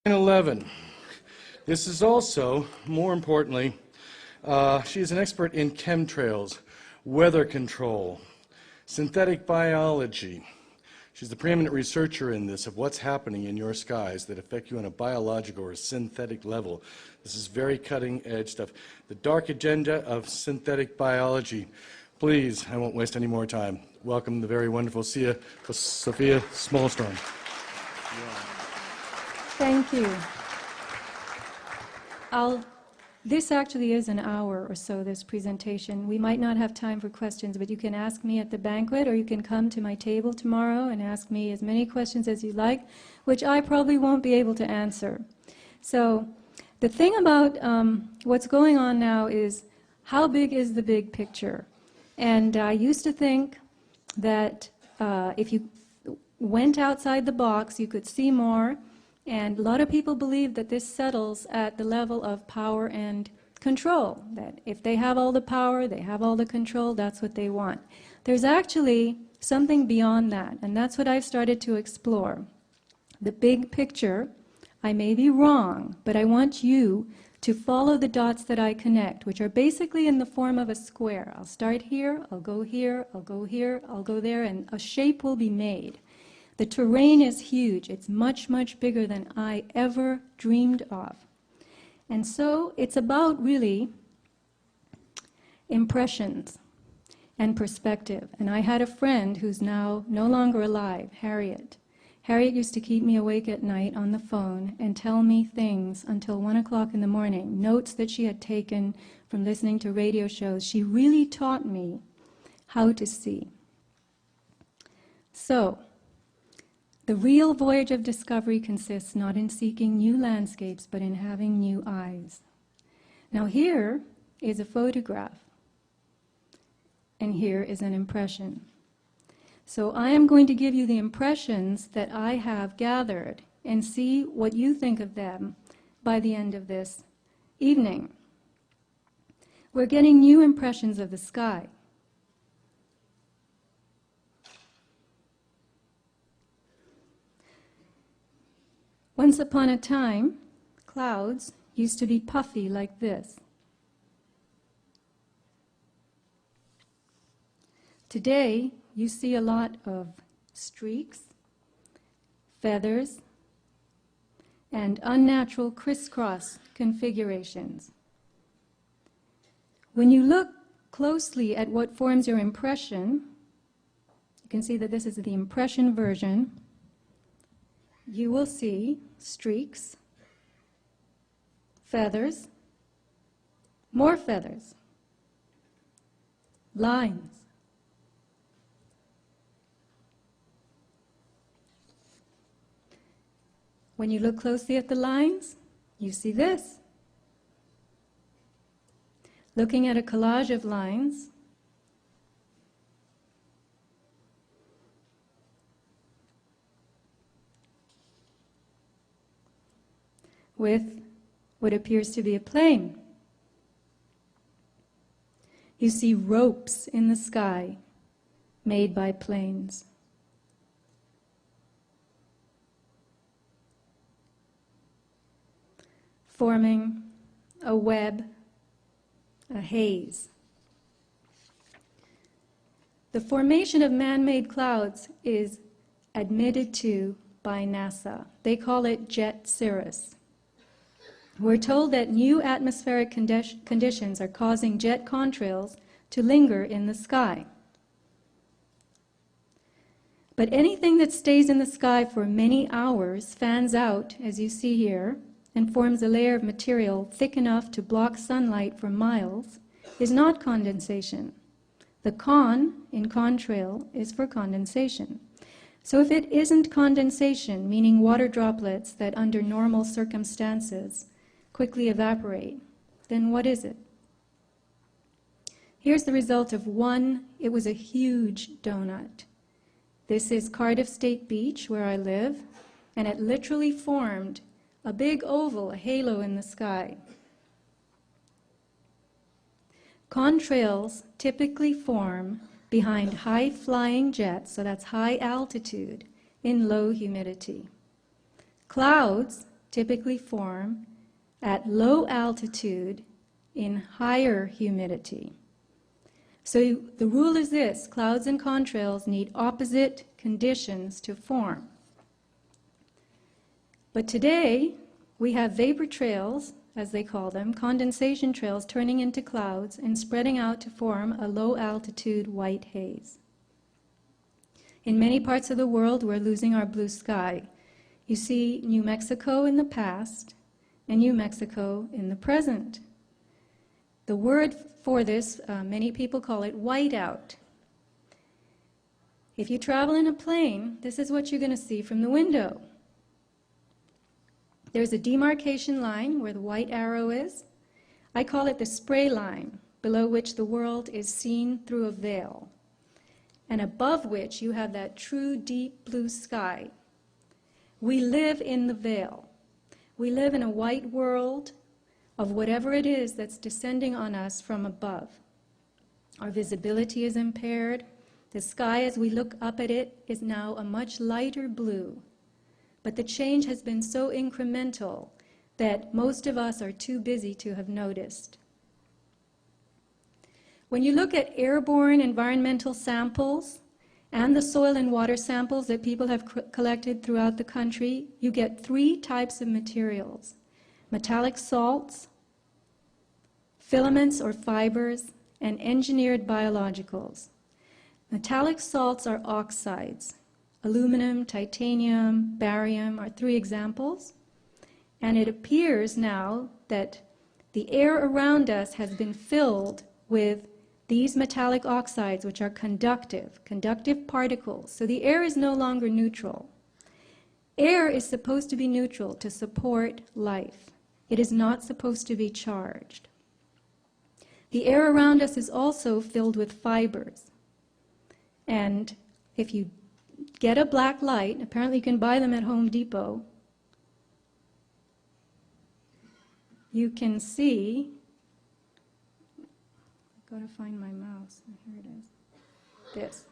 9/11. This is also, more importantly, she is an expert in chemtrails, weather control, synthetic biology. She's the preeminent researcher in this of what's happening in your skies that affect you on a biological or synthetic level. This is very cutting-edge stuff. The dark agenda of synthetic biology. Please, I won't waste any more time. Welcome the very wonderful Sophia Smallstorm. Thank you. This actually is an hour or so, this presentation. We might not have time for questions, but you can ask me at the banquet, or you can come to my table tomorrow and ask me as many questions as you like, which I probably won't be able to answer. So the thing about what's going on now is, how big is the big picture? And I used to think that if you went outside the box, you could see more. And a lot of people believe that this settles at the level of power and control, that if they have all the power, they have all the control, that's what they want. There's actually something beyond that, and that's what I've started to explore. The big picture, I may be wrong, but I want you to follow the dots that I connect, which are basically in the form of a square. I'll start here, I'll go here, I'll go here, I'll go there, and a shape will be made. The terrain is huge. It's much, much bigger than I ever dreamed of. And so it's about really impressions and perspective. And I had a friend who's now no longer alive, Harriet. Harriet used to keep me awake at night on the phone and tell me things until 1 o'clock in the morning, notes that she had taken from listening to radio shows. She really taught me how to see. So, the real voyage of discovery consists not in seeking new landscapes, but in having new eyes. Now here is a photograph, and here is an impression. So I am going to give you the impressions that I have gathered and see what you think of them by the end of this evening. We're getting new impressions of the sky. Once upon a time, clouds used to be puffy like this. Today, you see a lot of streaks, feathers, and unnatural crisscross configurations. When you look closely at what forms your impression, you can see that this is the impression version. You will see streaks, feathers, more feathers, lines. When you look closely at the lines, you see this. Looking at a collage of lines, with what appears to be a plane. You see ropes in the sky made by planes. Forming a web, a haze. The formation of man-made clouds is admitted to by NASA. They call it jet cirrus. We're told that new atmospheric conditions are causing jet contrails to linger in the sky. But anything that stays in the sky for many hours fans out, as you see here, and forms a layer of material thick enough to block sunlight for miles, is not condensation. The con in contrail is for condensation. So if it isn't condensation, meaning water droplets that under normal circumstances quickly evaporate, then what is it? Here's the result of one. It was a huge donut. This is Cardiff State Beach, where I live, and it literally formed a big oval, a halo in the sky. Contrails typically form behind high-flying jets, so that's high altitude, in low humidity. Clouds typically form at low altitude in higher humidity. So the rule is this: clouds and contrails need opposite conditions to form. But today, we have vapor trails, as they call them, condensation trails turning into clouds and spreading out to form a low-altitude white haze. In many parts of the world, we're losing our blue sky. You see New Mexico in the past and New Mexico in the present. The word for this, many people call it whiteout. If you travel in a plane, this is what you're going to see from the window. There's a demarcation line where the white arrow is. I call it the spray line, below which the world is seen through a veil, and above which you have that true deep blue sky. We live in the veil. We live in a white world of whatever it is that's descending on us from above. Our visibility is impaired. The sky, as we look up at it, is now a much lighter blue. But the change has been so incremental that most of us are too busy to have noticed. When you look at airborne environmental samples and the soil and water samples that people have collected throughout the country, you get three types of materials: metallic salts, filaments or fibers, and engineered biologicals. Metallic salts are oxides. Aluminum, titanium, barium are three examples. And it appears now that the air around us has been filled with these metallic oxides, which are conductive particles. So the air is no longer neutral. Air is supposed to be neutral to support life. It is not supposed to be charged. The air around us is also filled with fibers. And if you get a black light, apparently you can buy them at Home Depot, you can see, I've got to find my mouse, here it is, this.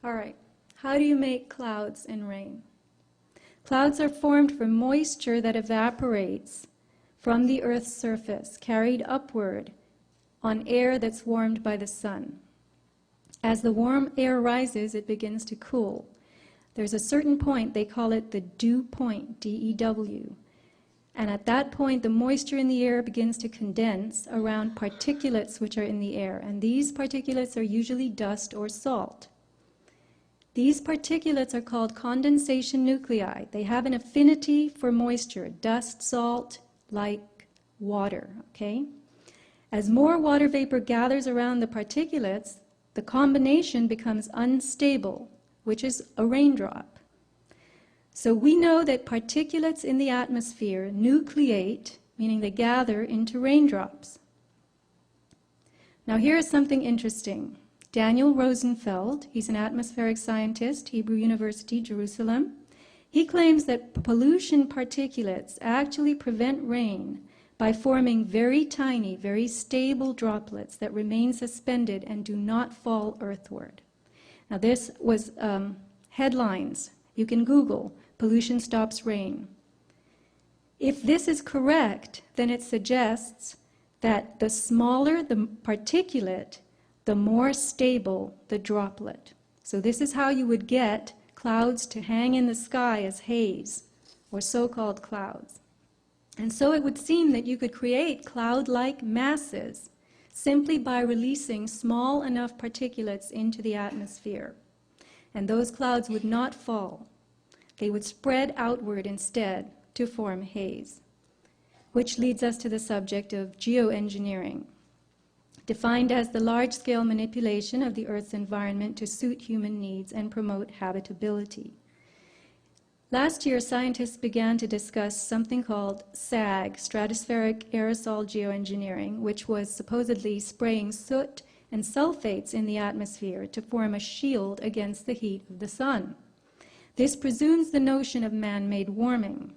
All right, how do you make clouds and rain? Clouds are formed from moisture that evaporates from the Earth's surface, carried upward on air that's warmed by the sun. As the warm air rises, it begins to cool. There's a certain point, they call it the dew point, D-E-W. And at that point, the moisture in the air begins to condense around particulates which are in the air. And these particulates are usually dust or salt. These particulates are called condensation nuclei. They have an affinity for moisture, dust, salt, like water, okay? As more water vapor gathers around the particulates, the combination becomes unstable, which is a raindrop. So we know that particulates in the atmosphere nucleate, meaning they gather into raindrops. Now here is something interesting. Daniel Rosenfeld, he's an atmospheric scientist, Hebrew University, Jerusalem. He claims that pollution particulates actually prevent rain by forming very tiny, very stable droplets that remain suspended and do not fall earthward. Now this was headlines. You can Google, pollution stops rain. If this is correct, then it suggests that the smaller the particulate, the more stable the droplet. So this is how you would get clouds to hang in the sky as haze, or so-called clouds. And so it would seem that you could create cloud-like masses simply by releasing small enough particulates into the atmosphere. And those clouds would not fall. They would spread outward instead to form haze, which leads us to the subject of geoengineering, defined as the large-scale manipulation of the Earth's environment to suit human needs and promote habitability. Last year, scientists began to discuss something called SAG, stratospheric aerosol geoengineering, which was supposedly spraying soot and sulfates in the atmosphere to form a shield against the heat of the sun. This presumes the notion of man-made warming,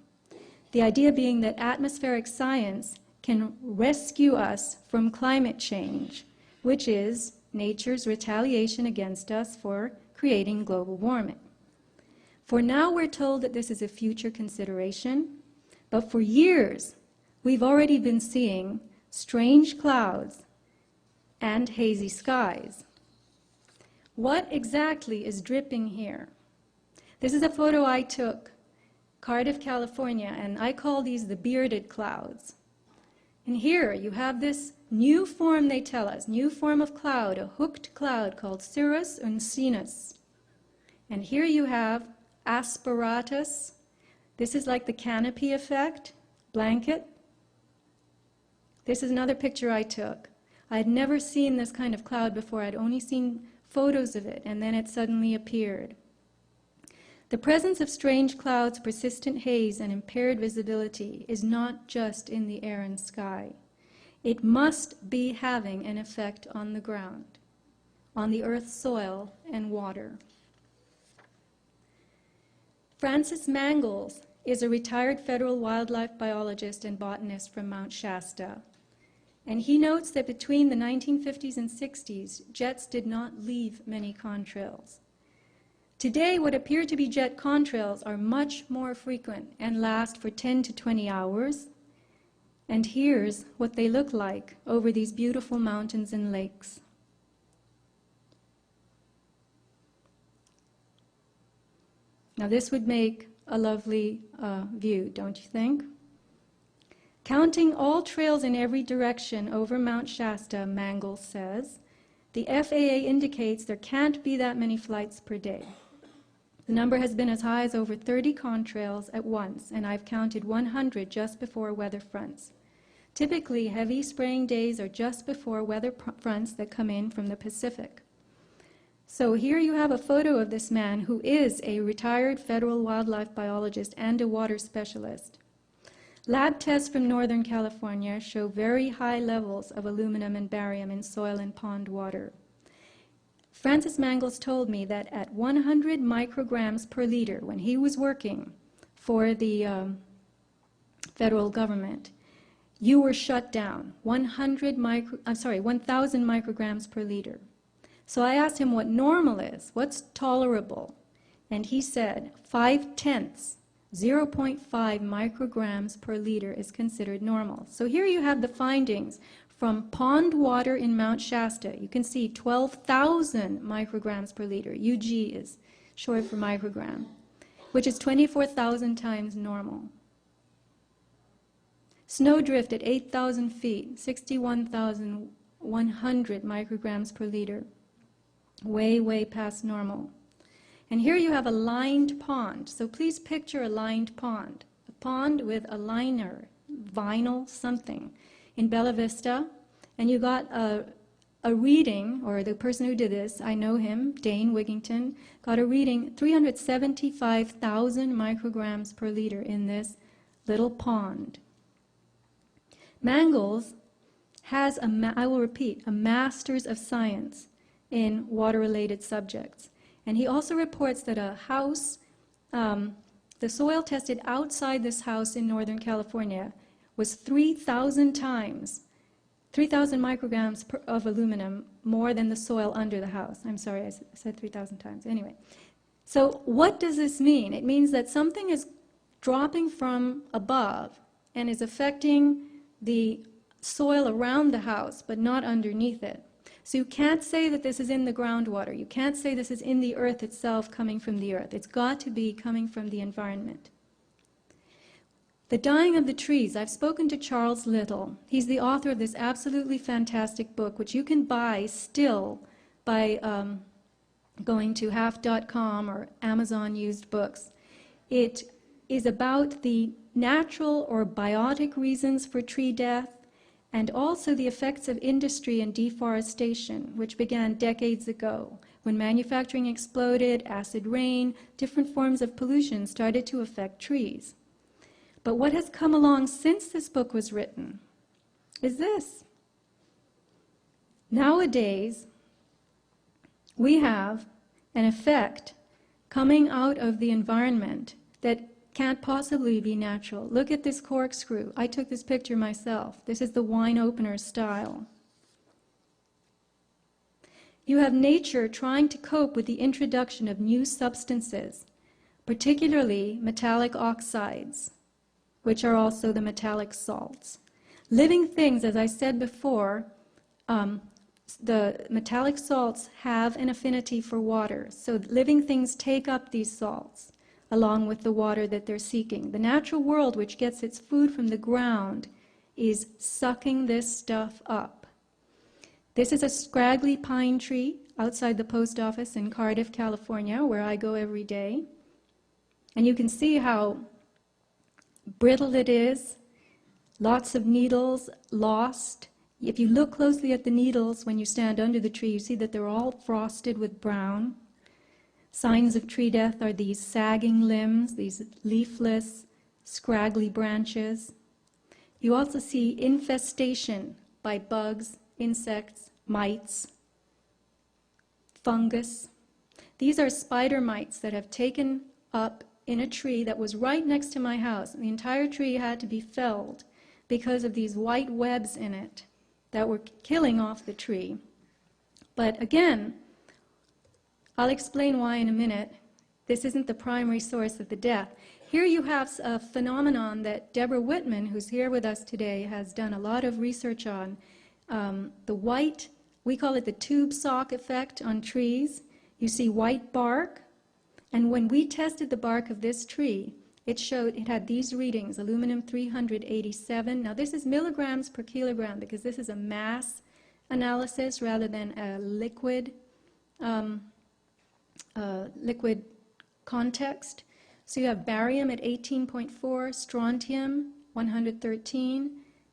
the idea being that atmospheric science can rescue us from climate change, which is nature's retaliation against us for creating global warming. For now, we're told that this is a future consideration, but for years, we've already been seeing strange clouds and hazy skies. What exactly is dripping here? This is a photo I took, Cardiff, California, and I call these the bearded clouds. And here you have this new form, they tell us, new form of cloud, a hooked cloud called cirrus uncinus. And here you have asperatus. This is like the canopy effect, blanket. This is another picture I took. I had never seen this kind of cloud before. I'd only seen photos of it, and then it suddenly appeared. The presence of strange clouds, persistent haze, and impaired visibility is not just in the air and sky. It must be having an effect on the ground, on the Earth's soil and water. Francis Mangles is a retired federal wildlife biologist and botanist from Mount Shasta. And he notes that between the 1950s and 60s, jets did not leave many contrails. Today, what appear to be jet contrails are much more frequent and last for 10 to 20 hours. And here's what they look like over these beautiful mountains and lakes. Now this would make a lovely view, don't you think? Counting all trails in every direction over Mount Shasta, Mangles says, the FAA indicates there can't be that many flights per day. The number has been as high as over 30 contrails at once, and I've counted 100 just before weather fronts. Typically, heavy spraying days are just before weather fronts that come in from the Pacific. So here you have a photo of this man who is a retired federal wildlife biologist and a water specialist. Lab tests from Northern California show very high levels of aluminum and barium in soil and pond water. Francis Mangles told me that at 100 micrograms per liter, when he was working for the federal government, you were shut down, 1,000 micrograms per liter. So I asked him what normal is, what's tolerable, and he said 5/10, 0.5 micrograms per liter is considered normal. So here you have the findings from pond water in Mount Shasta. You can see 12,000 micrograms per liter. UG is short for microgram, which is 24,000 times normal. Snowdrift at 8,000 feet, 61,100 micrograms per liter. Way, way past normal. And here you have a lined pond. So please picture a lined pond. A pond with a liner, vinyl something, in Bella Vista. And you got a reading, or the person who did this, I know him, Dane Wigington, got a reading 375,000 micrograms per liter in this little pond. Mangles has, I will repeat, a master's of science in water-related subjects. And he also reports that a house, the soil tested outside this house in Northern California was 3,000 times, 3,000 micrograms of aluminum more than the soil under the house. I'm sorry, I said 3,000 times. Anyway, so what does this mean? It means that something is dropping from above and is affecting the soil around the house, but not underneath it. So you can't say that this is in the groundwater. You can't say this is in the earth itself, coming from the earth. It's got to be coming from the environment. The dying of the trees. I've spoken to Charles Little. He's the author of this absolutely fantastic book, which you can buy still by going to half.com or Amazon used books. It is about the natural or biotic reasons for tree death, and also the effects of industry and deforestation, which began decades ago. When manufacturing exploded, acid rain, different forms of pollution started to affect trees. But what has come along since this book was written is this. Nowadays, we have an effect coming out of the environment that can't possibly be natural. Look at this corkscrew. I took this picture myself. This is the wine opener style. You have nature trying to cope with the introduction of new substances, particularly metallic oxides, which are also the metallic salts. Living things, as I said before, the metallic salts have an affinity for water. So living things take up these salts along with the water that they're seeking. The natural world, which gets its food from the ground, is sucking this stuff up. This is a scraggly pine tree outside the post office in Cardiff, California, where I go every day. And you can see how brittle it is, lots of needles lost. If you look closely at the needles when you stand under the tree, you see that they're all frosted with brown. Signs of tree death are these sagging limbs, these leafless, scraggly branches. You also see infestation by bugs, insects, mites, fungus. These are spider mites that have taken up in a tree that was right next to my house. And the entire tree had to be felled because of these white webs in it that were killing off the tree. But again, I'll explain why in a minute. This isn't the primary source of the death. Here you have a phenomenon that Deborah Whitman, who's here with us today, has done a lot of research on. The white, we call it the tube sock effect on trees. You see white bark, and when we tested the bark of this tree, it showed it had these readings, aluminum 387. Now this is milligrams per kilogram because this is a mass analysis rather than a liquid context. So you have barium at 18.4, strontium 113,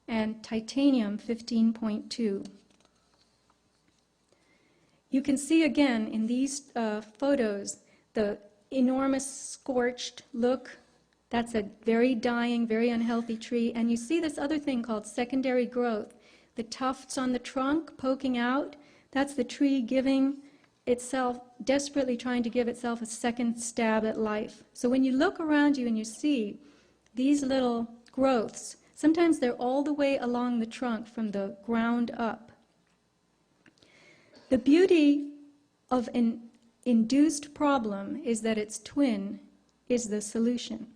and titanium 15.2. You can see again in these photos the enormous scorched look. That's a very dying, very unhealthy tree. And you see this other thing called secondary growth. The tufts on the trunk poking out, that's the tree giving itself, desperately trying to give itself a second stab at life. So when you look around you and you see these little growths, sometimes they're all the way along the trunk from the ground up. The beauty of an induced problem is that its twin is the solution.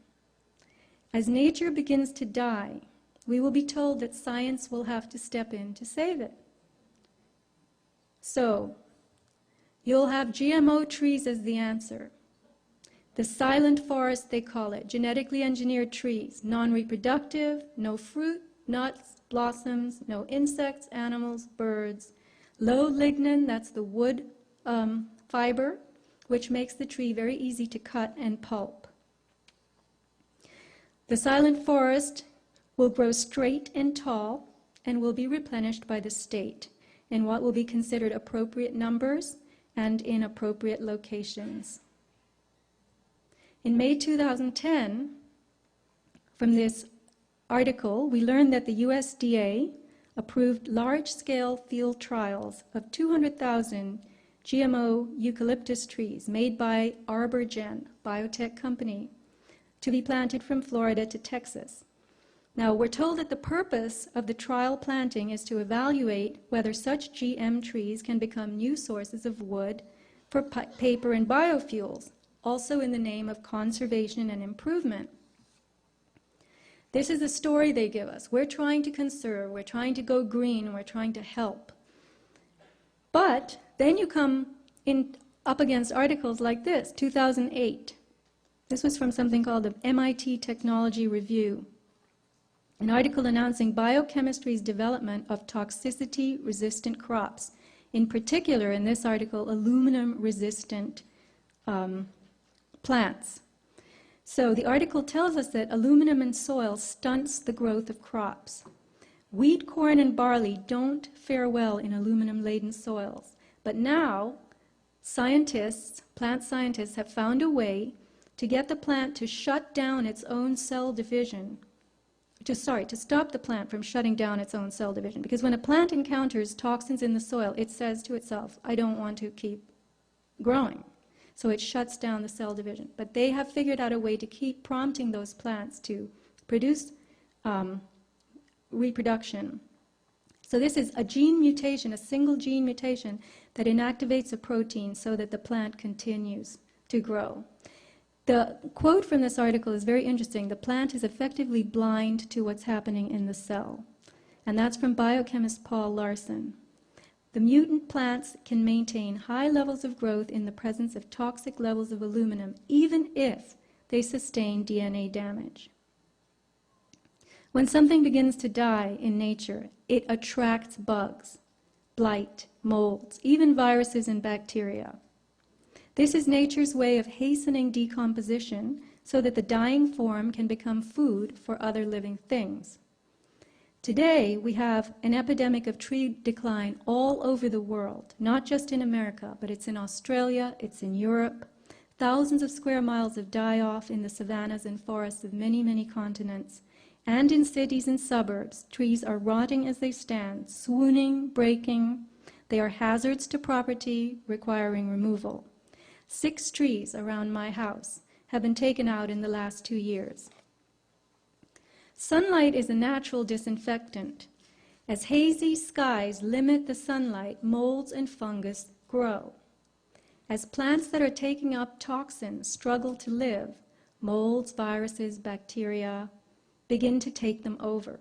As nature begins to die, we will be told that science will have to step in to save it. So, you'll have GMO trees as the answer. The silent forest, they call it, genetically engineered trees, non-reproductive, no fruit, nuts, blossoms, no insects, animals, birds. Low lignin, that's the wood fiber, which makes the tree very easy to cut and pulp. The silent forest will grow straight and tall and will be replenished by the state in what will be considered appropriate numbers and in appropriate locations. In May 2010, from this article, we learned that the USDA approved large-scale field trials of 200,000 GMO eucalyptus trees made by ArborGen, biotech company, to be planted from Florida to Texas. Now, we're told that the purpose of the trial planting is to evaluate whether such GM trees can become new sources of wood for paper and biofuels, also in the name of conservation and improvement. This is the story they give us. We're trying to conserve, we're trying to go green, and we're trying to help. But then you come up against articles like this, 2008. This was from something called the MIT Technology Review, an article announcing biochemistry's development of toxicity-resistant crops. In particular, in this article, aluminum-resistant plants. So the article tells us that aluminum in soil stunts the growth of crops. Wheat, corn, and barley don't fare well in aluminum-laden soils. But now, scientists, plant scientists, have found a way to get the plant to shut down its own cell division. To stop the plant from shutting down its own cell division. Because when a plant encounters toxins in the soil, it says to itself, I don't want to keep growing. So it shuts down the cell division. But they have figured out a way to keep prompting those plants to produce reproduction. So this is a gene mutation, a single gene mutation that inactivates a protein so that the plant continues to grow. The quote from this article is very interesting. The plant is effectively blind to what's happening in the cell. And that's from biochemist Paul Larson. The mutant plants can maintain high levels of growth in the presence of toxic levels of aluminum, even if they sustain DNA damage. When something begins to die in nature, it attracts bugs, blight, molds, even viruses and bacteria. This is nature's way of hastening decomposition so that the dying form can become food for other living things. Today, we have an epidemic of tree decline all over the world, not just in America, but it's in Australia, it's in Europe. Thousands of square miles of die-off in the savannas and forests of many, many continents. And in cities and suburbs, trees are rotting as they stand, swooning, breaking. They are hazards to property, requiring removal. 6 trees around my house have been taken out in the last 2 years. Sunlight is a natural disinfectant. As hazy skies limit the sunlight, molds and fungus grow. As plants that are taking up toxins struggle to live, molds, viruses, bacteria begin to take them over.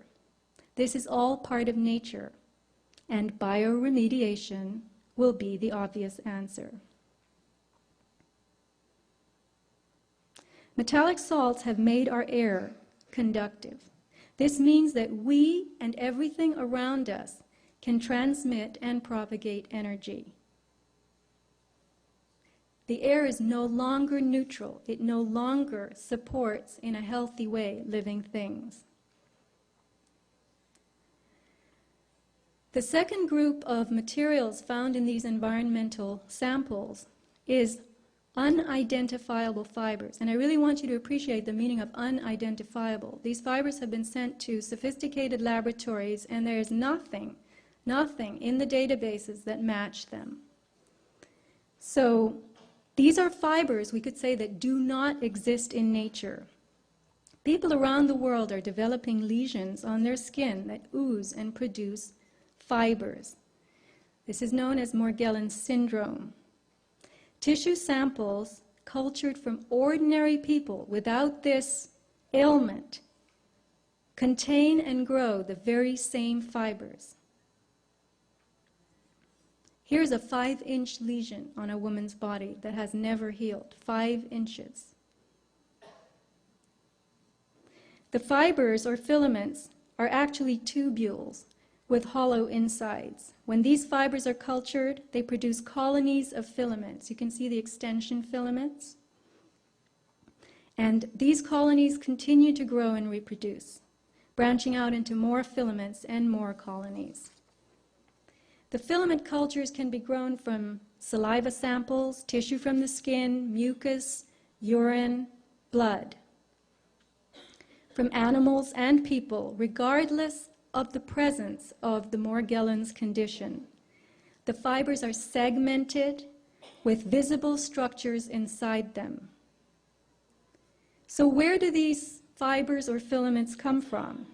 This is all part of nature, and bioremediation will be the obvious answer. Metallic salts have made our air conductive. This means that we and everything around us can transmit and propagate energy. The air is no longer neutral. It no longer supports, in a healthy way, living things. The second group of materials found in these environmental samples is unidentifiable fibers. And I really want you to appreciate the meaning of unidentifiable. These fibers have been sent to sophisticated laboratories, and there is nothing in the databases that match them. So these are fibers, we could say, that do not exist in nature. People around the world are developing lesions on their skin that ooze and produce fibers. This is known as Morgellons syndrome. Tissue samples cultured from ordinary people without this ailment contain and grow the very same fibers. Here's a 5-inch lesion on a woman's body that has never healed, 5 inches. The fibers or filaments are actually tubules with hollow insides. When these fibers are cultured, they produce colonies of filaments. You can see the extension filaments. And these colonies continue to grow and reproduce, branching out into more filaments and more colonies. The filament cultures can be grown from saliva samples, tissue from the skin, mucus, urine, blood, from animals and people, regardless of the presence of the Morgellons condition. The fibers are segmented with visible structures inside them. So where do these fibers or filaments come from?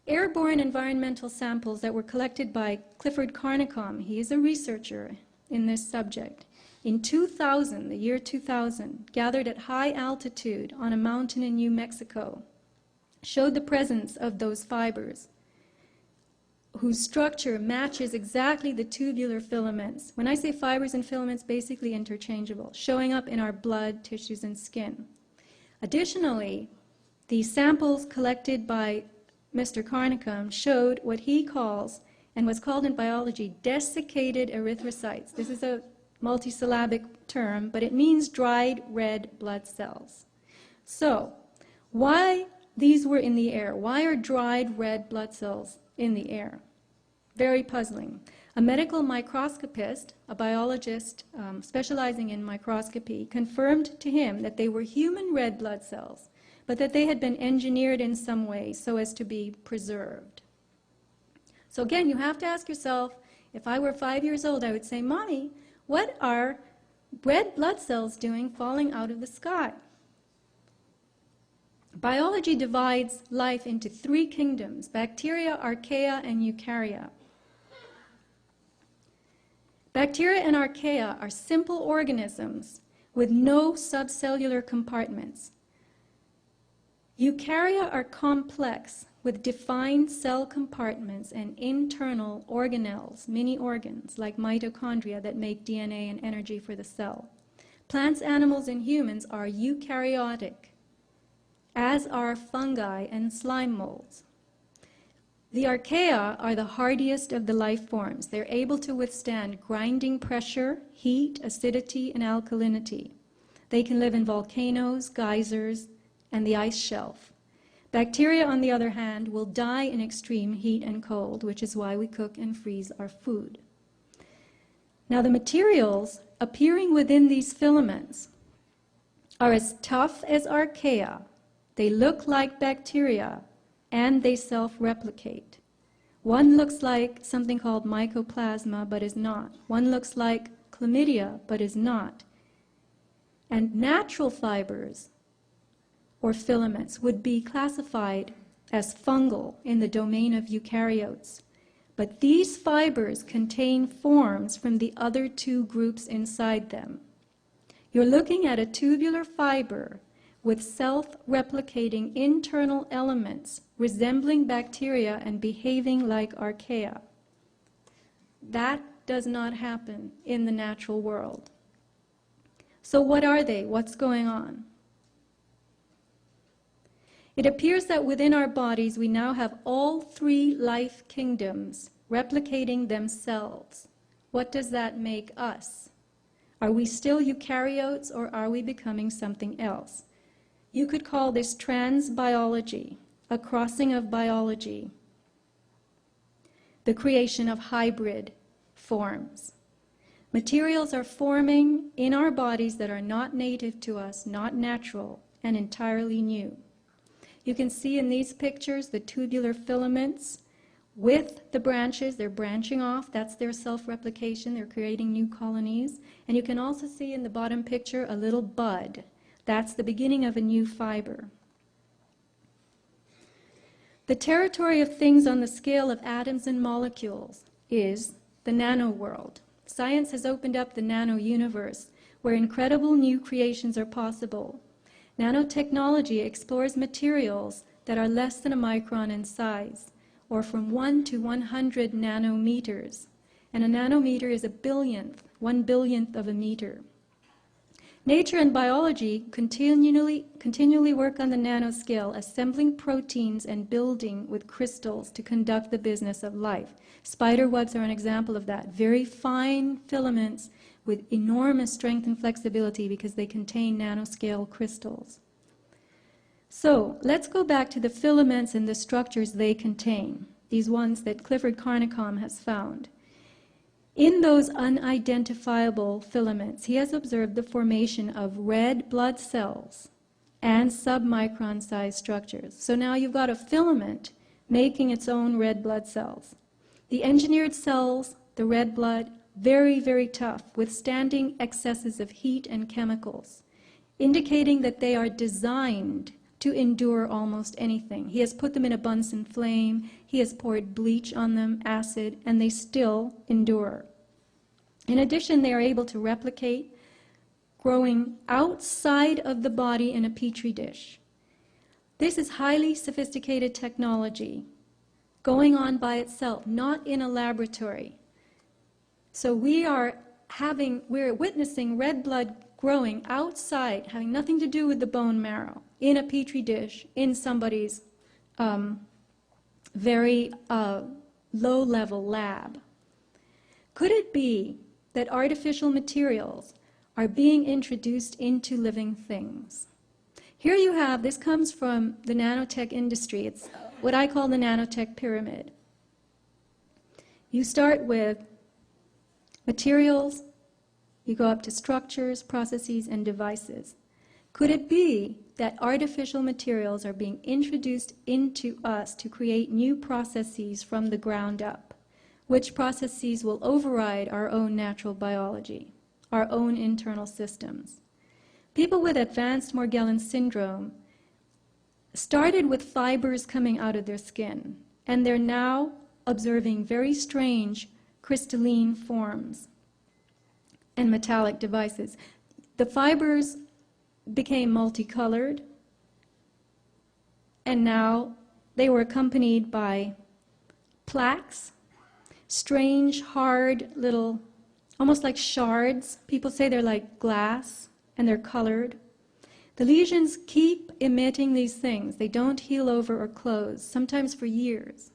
Airborne environmental samples that were collected by Clifford Carnicom, he is a researcher in this subject, in 2000, the year 2000, gathered at high altitude on a mountain in New Mexico, showed the presence of those fibers, whose structure matches exactly the tubular filaments. When I say fibers and filaments, basically interchangeable, showing up in our blood, tissues, and skin. Additionally, the samples collected by Mr. Carnicom showed what he calls, and what's called in biology, desiccated erythrocytes. This is a multisyllabic term, but it means dried red blood cells. So, why these were in the air? Why are dried red blood cells in the air? Very puzzling. A medical microscopist, a biologist specializing in microscopy, confirmed to him that they were human red blood cells, but that they had been engineered in some way so as to be preserved. So again, you have to ask yourself, if I were 5 years old, I would say, Mommy, what are red blood cells doing falling out of the sky? Biology divides life into 3 kingdoms: bacteria, archaea, and eukarya. Bacteria and archaea are simple organisms with no subcellular compartments. Eukarya are complex with defined cell compartments and internal organelles, mini organs like mitochondria that make DNA and energy for the cell. Plants, animals, and humans are eukaryotic, as are fungi and slime molds. The archaea are the hardiest of the life forms. They're able to withstand grinding pressure, heat, acidity, and alkalinity. They can live in volcanoes, geysers, and the ice shelf. Bacteria, on the other hand, will die in extreme heat and cold, which is why we cook and freeze our food. Now, the materials appearing within these filaments are as tough as archaea. They look like bacteria, and they self-replicate. One looks like something called mycoplasma, but is not. One looks like chlamydia, but is not. And natural fibers, or filaments, would be classified as fungal in the domain of eukaryotes. But these fibers contain forms from the other 2 groups inside them. You're looking at a tubular fiber with self-replicating internal elements resembling bacteria and behaving like archaea. That does not happen in the natural world. So what are they? What's going on? It appears that within our bodies we now have all 3 life kingdoms replicating themselves. What does that make us? Are we still eukaryotes, or are we becoming something else? You could call this transbiology, a crossing of biology, the creation of hybrid forms. Materials are forming in our bodies that are not native to us, not natural, and entirely new. You can see in these pictures the tubular filaments with the branches. They're branching off. That's their self-replication. They're creating new colonies. And you can also see in the bottom picture a little bud. That's the beginning of a new fiber. The territory of things on the scale of atoms and molecules is the nano world. Science has opened up the nano universe, where incredible new creations are possible. Nanotechnology explores materials that are less than a micron in size, or from 1 to 100 nanometers. And a nanometer is a billionth, 1/1000th of a meter. Nature and biology continually work on the nanoscale, assembling proteins and building with crystals to conduct the business of life. Spider webs are an example of that. Very fine filaments with enormous strength and flexibility because they contain nanoscale crystals. So let's go back to the filaments and the structures they contain, these ones that Clifford Carnicom has found. In those unidentifiable filaments, he has observed the formation of red blood cells and submicron-sized structures. So now you've got a filament making its own red blood cells. The engineered cells, the red blood, very, very tough, withstanding excesses of heat and chemicals, indicating that they are designed to endure almost anything. He has put them in a Bunsen flame, he has poured bleach on them, acid, and they still endure. In addition, they are able to replicate, growing outside of the body in a petri dish. This is highly sophisticated technology, going on by itself, not in a laboratory. So we're witnessing red blood growing outside, having nothing to do with the bone marrow, in a petri dish, in somebody's very low-level lab. Could it be that artificial materials are being introduced into living things? Here you have, this comes from the nanotech industry. It's what I call the nanotech pyramid. You start with materials, you go up to structures, processes, and devices. Could it be that artificial materials are being introduced into us to create new processes from the ground up, which processes will override our own natural biology, our own internal systems? People with advanced Morgellons syndrome started with fibers coming out of their skin, and they're now observing very strange crystalline forms and metallic devices. The fibers became multicolored, and now they were accompanied by plaques, strange, hard little, almost like shards. People say they're like glass, and they're colored. The lesions keep emitting these things. They don't heal over or close, sometimes for years.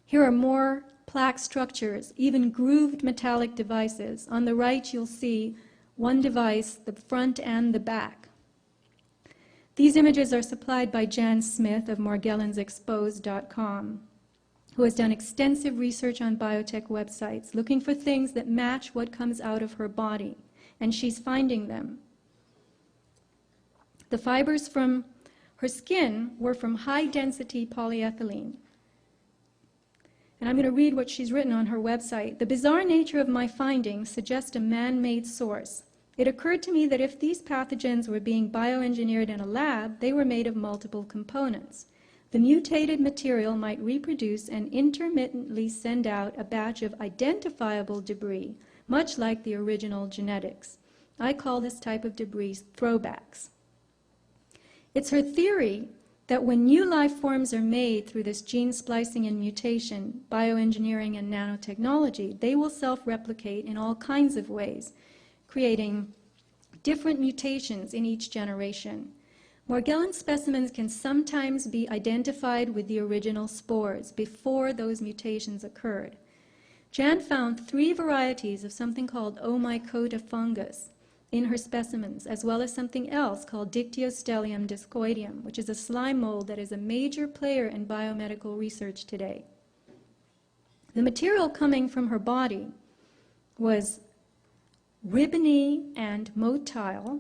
Here are more plaque structures, even grooved metallic devices. On the right, you'll see one device, the front and the back. These images are supplied by Jan Smith of morgellonsexposed.com, who has done extensive research on biotech websites, looking for things that match what comes out of her body, and she's finding them. The fibers from her skin were from high-density polyethylene. And I'm going to read what she's written on her website. The bizarre nature of my findings suggests a man-made source. It occurred to me that if these pathogens were being bioengineered in a lab, they were made of multiple components. The mutated material might reproduce and intermittently send out a batch of identifiable debris, much like the original genetics. I call this type of debris throwbacks. It's her theory that when new life forms are made through this gene splicing and mutation, bioengineering and nanotechnology, they will self-replicate in all kinds of ways, creating different mutations in each generation. Morgellons specimens can sometimes be identified with the original spores before those mutations occurred. Jan found 3 varieties of something called Omycota fungus in her specimens, as well as something else called Dictyostelium discoideum, which is a slime mold that is a major player in biomedical research today. The material coming from her body was ribbony and motile.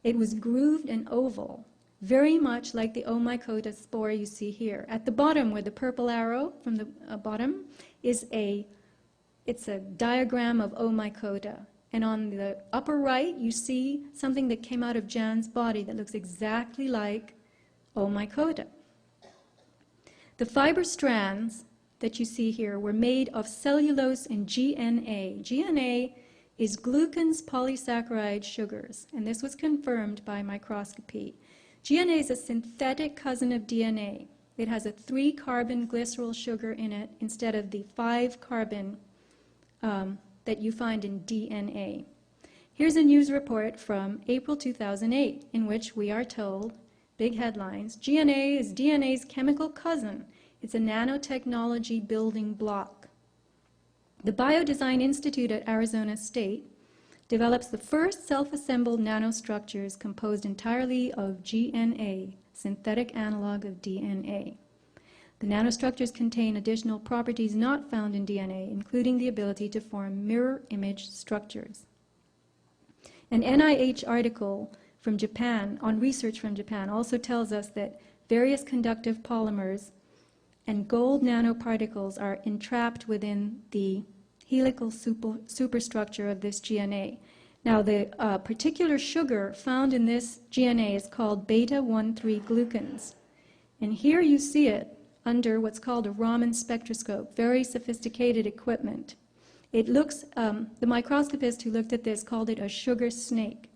It was grooved and oval, very much like the Omycota spore you see here. At the bottom, where the purple arrow from the bottom is it's a diagram of Omycota. And on the upper right, you see something that came out of Jan's body that looks exactly like Omycota. The fiber strands that you see here were made of cellulose and GNA. GNA is glucans polysaccharide sugars, and this was confirmed by microscopy. GNA is a synthetic cousin of DNA. It has a 3-carbon glycerol sugar in it instead of the 5-carbon that you find in DNA. Here's a news report from April 2008 in which we are told, big headlines, GNA is DNA's chemical cousin. It's a nanotechnology building block. The Biodesign Institute at Arizona State develops the first self-assembled nanostructures composed entirely of GNA, synthetic analog of DNA. The nanostructures contain additional properties not found in DNA, including the ability to form mirror image structures. An NIH article from Japan, on research from Japan, also tells us that various conductive polymers and gold nanoparticles are entrapped within the helical superstructure of this GNA. Now, the particular sugar found in this GNA is called beta-1,3-glucans. And here you see it under what's called a Raman spectroscope, very sophisticated equipment. It looks, the microscopist who looked at this called it a sugar snake.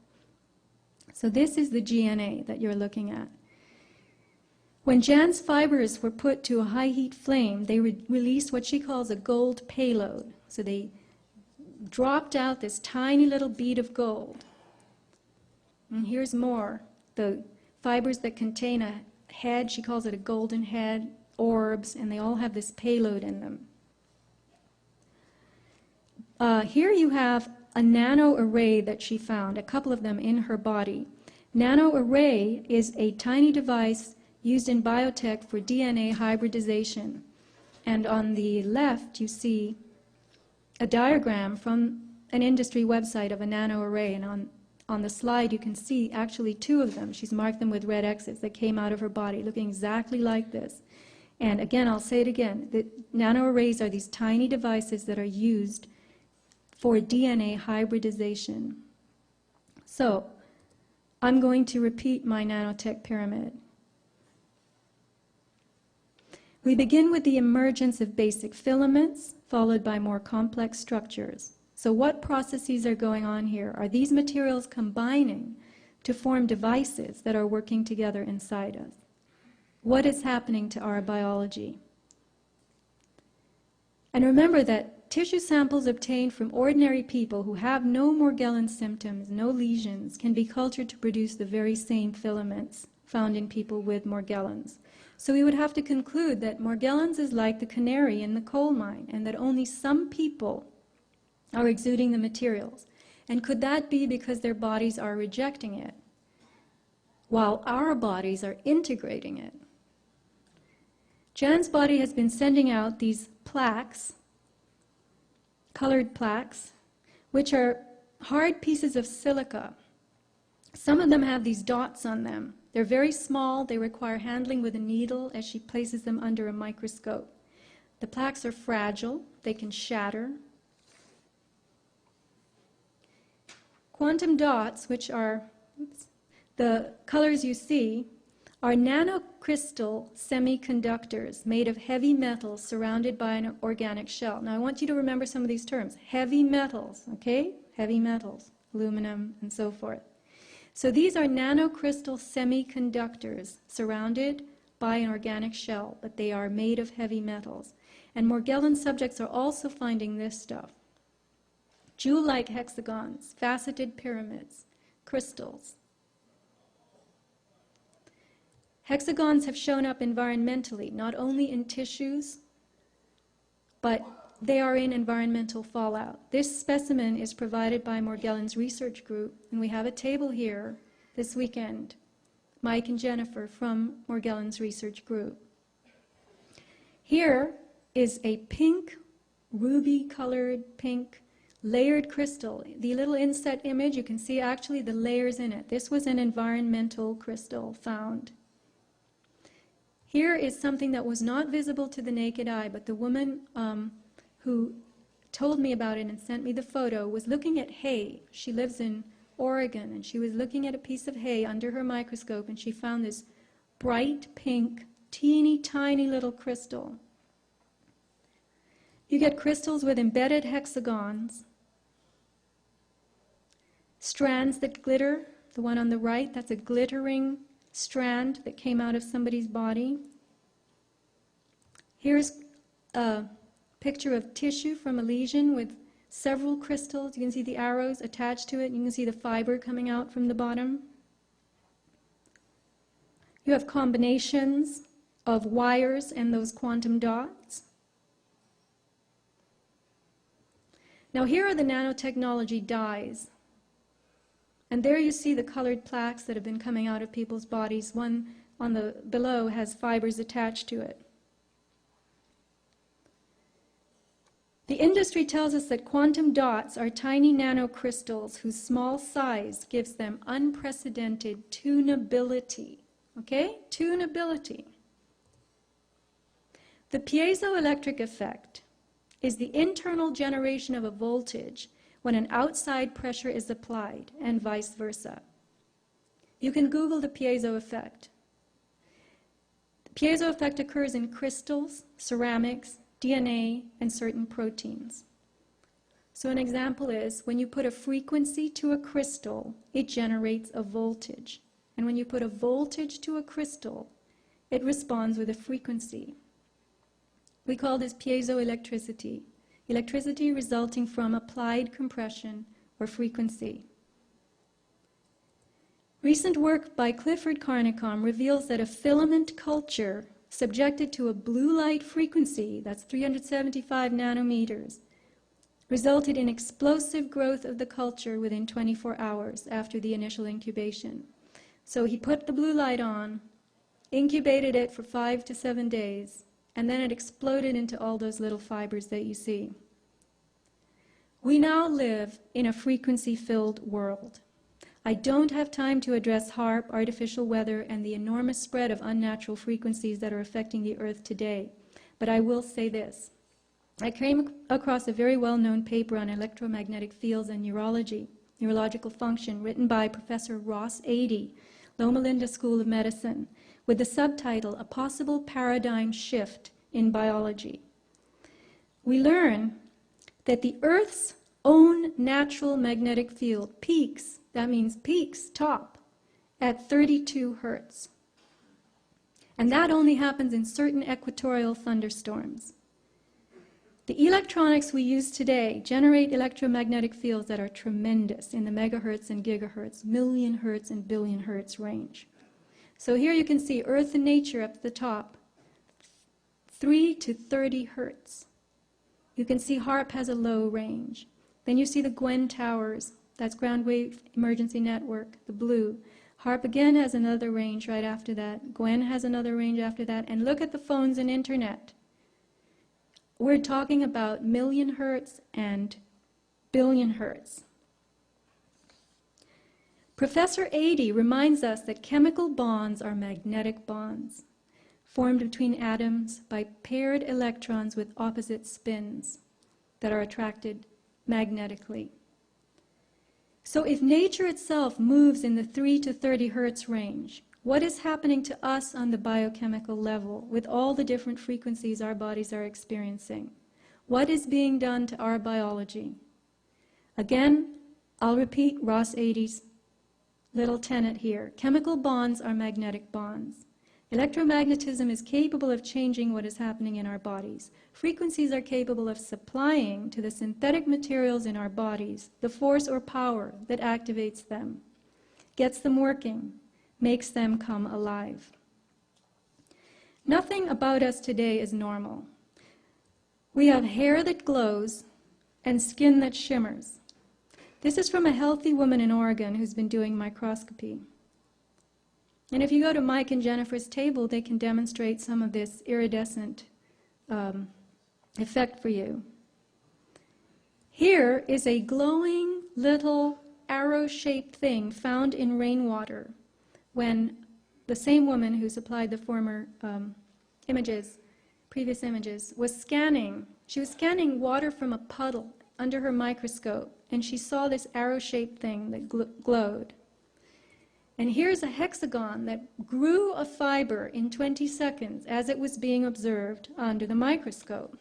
So this is the GNA that you're looking at. When Jan's fibers were put to a high heat flame, they released what she calls a gold payload. So they dropped out this tiny little bead of gold. And here's more. The fibers that contain a head, she calls it a golden head, orbs, and they all have this payload in them. Here you have a nano array that she found, a couple of them in her body. Nano array is a tiny device used in biotech for DNA hybridization. And on the left, you see a diagram from an industry website of a nano array. And on the slide, you can see actually two of them. She's marked them with red X's that came out of her body, looking exactly like this. And again, I'll say it again, the nano arrays are these tiny devices that are used for DNA hybridization. So, I'm going to repeat my nanotech pyramid. We begin with the emergence of basic filaments, followed by more complex structures. So what processes are going on here? Are these materials combining to form devices that are working together inside us? What is happening to our biology? And remember that tissue samples obtained from ordinary people who have no Morgellons symptoms, no lesions, can be cultured to produce the very same filaments found in people with Morgellons. So we would have to conclude that Morgellons is like the canary in the coal mine, and that only some people are exuding the materials. And could that be because their bodies are rejecting it, while our bodies are integrating it? Jan's body has been sending out these plaques, colored plaques, which are hard pieces of silica. Some of them have these dots on them. They're very small. They require handling with a needle as she places them under a microscope. The plaques are fragile. They can shatter. Quantum dots, which are the colors you see, are nanocrystal semiconductors made of heavy metals surrounded by an organic shell. Now I want you to remember some of these terms. Heavy metals, okay? Heavy metals, aluminum and so forth. So these are nanocrystal semiconductors surrounded by an organic shell, but they are made of heavy metals. And Morgellon subjects are also finding this stuff. Jewel-like hexagons, faceted pyramids, crystals. Hexagons have shown up environmentally, not only in tissues, but they are in environmental fallout. This specimen is provided by Morgellons Research Group, and we have a table here this weekend. Mike and Jennifer from Morgellons Research Group. Here is a pink, ruby-colored pink layered crystal. The little inset image, you can see actually the layers in it. This was an environmental crystal found. Here is something that was not visible to the naked eye, but the woman who told me about it and sent me the photo was looking at hay. She lives in Oregon, and she was looking at a piece of hay under her microscope, and she found this bright pink, teeny tiny little crystal. You get crystals with embedded hexagons, strands that glitter. The one on the right, that's a glittering strand that came out of somebody's body. Here's a picture of tissue from a lesion with several crystals. You can see the arrows attached to it. You can see the fiber coming out from the bottom. You have combinations of wires and those quantum dots. Now here are the nanotechnology dyes. And there you see the colored plaques that have been coming out of people's bodies. One on the below has fibers attached to it. The industry tells us that quantum dots are tiny nanocrystals whose small size gives them unprecedented tunability. Okay? Tunability. The piezoelectric effect is the internal generation of a voltage when an outside pressure is applied, and vice versa. You can Google the piezo effect. The piezo effect occurs in crystals, ceramics, DNA, and certain proteins. So an example is, when you put a frequency to a crystal, it generates a voltage. And when you put a voltage to a crystal, it responds with a frequency. We call this piezoelectricity, electricity resulting from applied compression or frequency. Recent work by Clifford Carnicom reveals that a filament culture subjected to a blue light frequency, that's 375 nanometers, resulted in explosive growth of the culture within 24 hours after the initial incubation. So he put the blue light on, incubated it for 5 to 7 days, and then it exploded into all those little fibers that you see. We now live in a frequency-filled world. I don't have time to address HAARP, artificial weather, and the enormous spread of unnatural frequencies that are affecting the Earth today, but I will say this. I came across a very well-known paper on electromagnetic fields and neurological function, written by Professor Ross Adey, Loma Linda School of Medicine, with the subtitle, A Possible Paradigm Shift in Biology. We learn that the Earth's own natural magnetic field peaks, that means peaks, top, at 32 hertz. And that only happens in certain equatorial thunderstorms. The electronics we use today generate electromagnetic fields that are tremendous in the megahertz and gigahertz, million hertz and billion hertz range. So here you can see Earth and nature up at the top, 3 to 30 hertz. You can see HAARP has a low range. Then you see the Gwen towers, that's ground wave emergency network, the blue. HAARP again has another range right after that. Gwen has another range after that. And look at the phones and internet. We're talking about million hertz and billion hertz. Professor Adey reminds us that chemical bonds are magnetic bonds formed between atoms by paired electrons with opposite spins that are attracted magnetically. So if nature itself moves in the 3 to 30 hertz range, what is happening to us on the biochemical level with all the different frequencies our bodies are experiencing? What is being done to our biology? Again, I'll repeat Ross Adey's little tenet here. Chemical bonds are magnetic bonds. Electromagnetism is capable of changing what is happening in our bodies. Frequencies are capable of supplying to the synthetic materials in our bodies the force or power that activates them, gets them working, makes them come alive. Nothing about us today is normal. We have hair that glows and skin that shimmers. This is from a healthy woman in Oregon who's been doing microscopy. And if you go to Mike and Jennifer's table, they can demonstrate some of this iridescent effect for you. Here is a glowing little arrow-shaped thing found in rainwater when the same woman who supplied the former previous images, was scanning. She was scanning water from a puddle under her microscope, and she saw this arrow-shaped thing that glowed. And here's a hexagon that grew a fiber in 20 seconds as it was being observed under the microscope.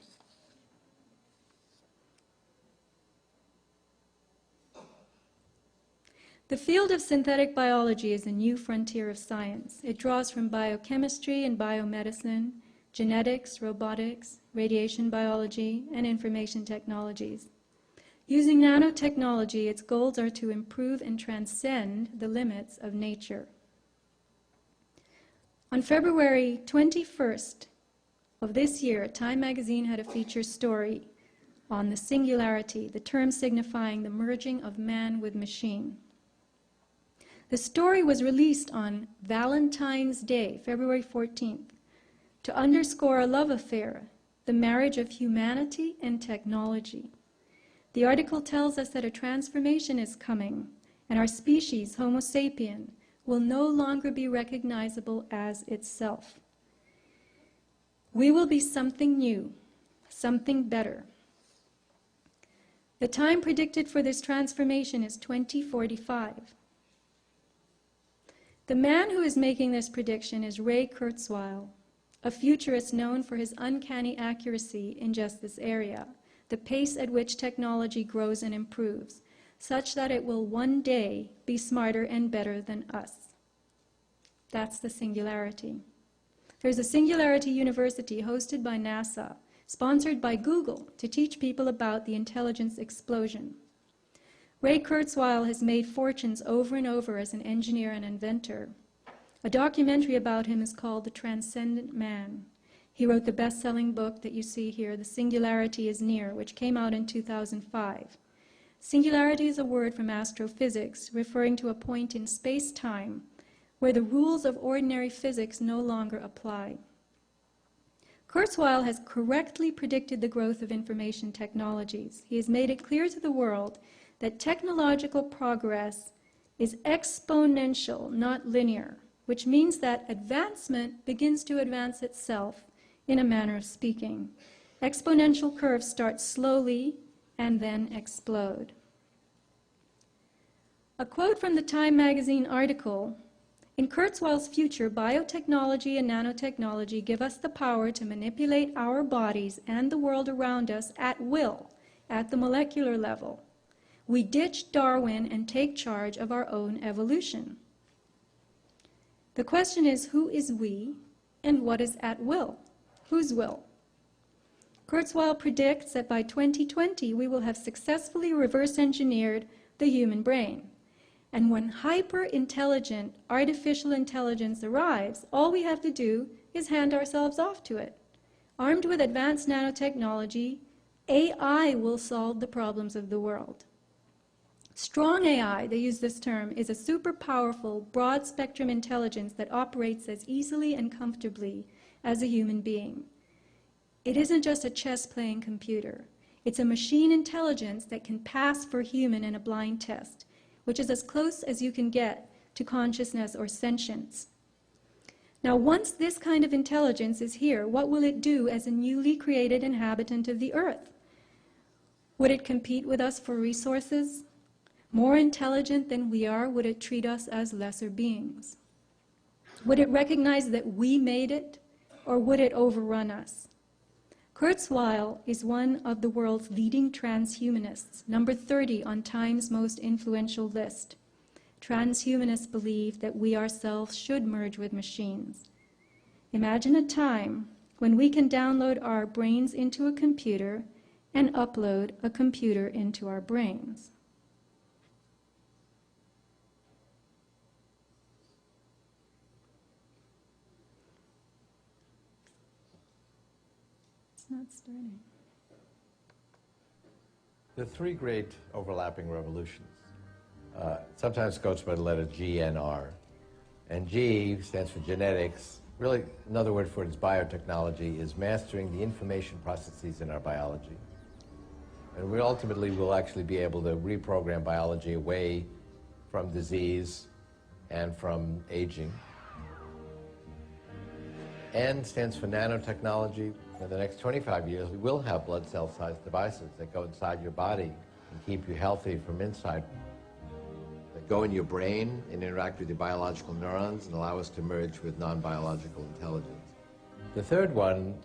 The field of synthetic biology is a new frontier of science. It draws from biochemistry and biomedicine, genetics, robotics, radiation biology, and information technologies. Using nanotechnology, its goals are to improve and transcend the limits of nature. On February 21st of this year, Time magazine had a feature story on the singularity, the term signifying the merging of man with machine. The story was released on Valentine's Day, February 14th, to underscore a love affair, the marriage of humanity and technology. The article tells us that a transformation is coming, and our species, Homo sapien, will no longer be recognizable as itself. We will be something new, something better. The time predicted for this transformation is 2045. The man who is making this prediction is Ray Kurzweil, a futurist known for his uncanny accuracy in just this area, the pace at which technology grows and improves, such that it will one day be smarter and better than us. That's the singularity. There's a Singularity University hosted by NASA, sponsored by Google, to teach people about the intelligence explosion. Ray Kurzweil has made fortunes over and over as an engineer and inventor. A documentary about him is called The Transcendent Man. He wrote the best-selling book that you see here, The Singularity is Near, which came out in 2005. Singularity is a word from astrophysics referring to a point in space-time where the rules of ordinary physics no longer apply. Kurzweil has correctly predicted the growth of information technologies. He has made it clear to the world that technological progress is exponential, not linear, which means that advancement begins to advance itself, in a manner of speaking. Exponential curves start slowly and then explode. A quote from the Time magazine article: "In Kurzweil's future, biotechnology and nanotechnology give us the power to manipulate our bodies and the world around us at will, at the molecular level. We ditch Darwin and take charge of our own evolution." The question is, who is we and what is at will? Whose will? Kurzweil predicts that by 2020 we will have successfully reverse engineered the human brain. And when hyper-intelligent artificial intelligence arrives, all we have to do is hand ourselves off to it. Armed with advanced nanotechnology, AI will solve the problems of the world. Strong AI, they use this term, is a super powerful, broad-spectrum intelligence that operates as easily and comfortably as a human being. It isn't just a chess-playing computer. It's a machine intelligence that can pass for human in a blind test, which is as close as you can get to consciousness or sentience. Now, once this kind of intelligence is here, what will it do as a newly created inhabitant of the Earth? Would it compete with us for resources? More intelligent than we are, would it treat us as lesser beings? Would it recognize that we made it, or would it overrun us? Kurzweil is one of the world's leading transhumanists, number 30 on Time's most influential list. Transhumanists believe that we ourselves should merge with machines. Imagine a time when we can download our brains into a computer and upload a computer into our brains. Not starting. There are three great overlapping revolutions. Sometimes goes by the letter G and R. And G stands for genetics. Really, another word for it is biotechnology, is mastering the information processes in our biology. And we ultimately will actually be able to reprogram biology away from disease and from aging. N stands for nanotechnology. In the next 25 years, we will have blood cell-sized devices that go inside your body and keep you healthy from inside, that go in your brain and interact with your biological neurons and allow us to merge with non-biological intelligence. The third one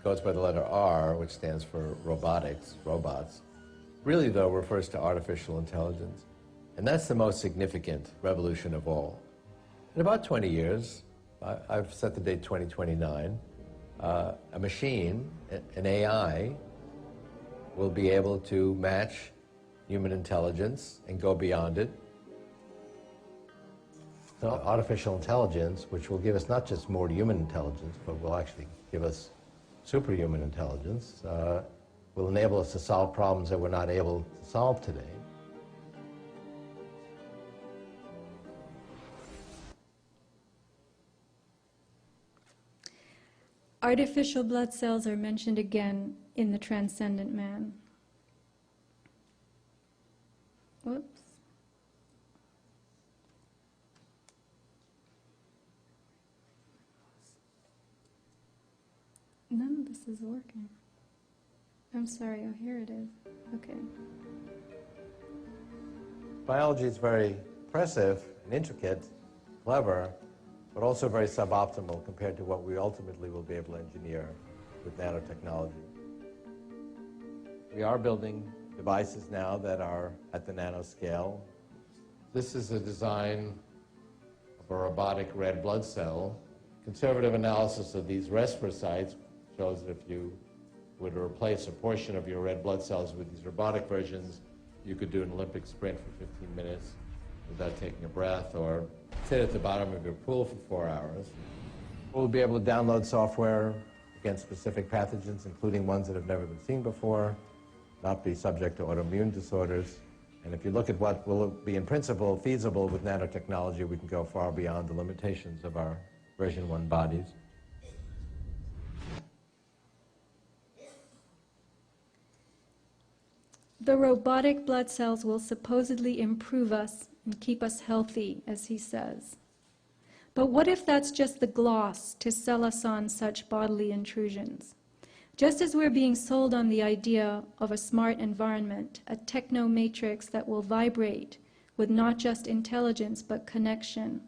goes by the letter R, which stands for robotics, robots. Really, though, refers to artificial intelligence. And that's the most significant revolution of all. In about 20 years, I've set the date 2029, a machine, an AI, will be able to match human intelligence and go beyond it. So artificial intelligence, which will give us not just more human intelligence, but will actually give us superhuman intelligence, will enable us to solve problems that we're not able to solve today. Artificial blood cells are mentioned again in The Transcendent Man. Whoops. None of this is working. I'm sorry, oh, here it is. Okay. Biology is very impressive and intricate, clever, but also very suboptimal compared to what we ultimately will be able to engineer with nanotechnology. We are building devices now that are at the nanoscale. This is a design of a robotic red blood cell conservative analysis of these respirosites shows that if you were to replace a portion of your red blood cells with these robotic versions, you could do an Olympic sprint for 15 minutes without taking a breath, or sit at the bottom of your pool for 4 hours. We'll be able to download software against specific pathogens, including ones that have never been seen before, not be subject to autoimmune disorders. And if you look at what will be in principle feasible with nanotechnology, we can go far beyond the limitations of our version 1 bodies. The robotic blood cells will supposedly improve us and keep us healthy, as he says. But what if that's just the gloss to sell us on such bodily intrusions? Just as we're being sold on the idea of a smart environment, a techno-matrix that will vibrate with not just intelligence but connection.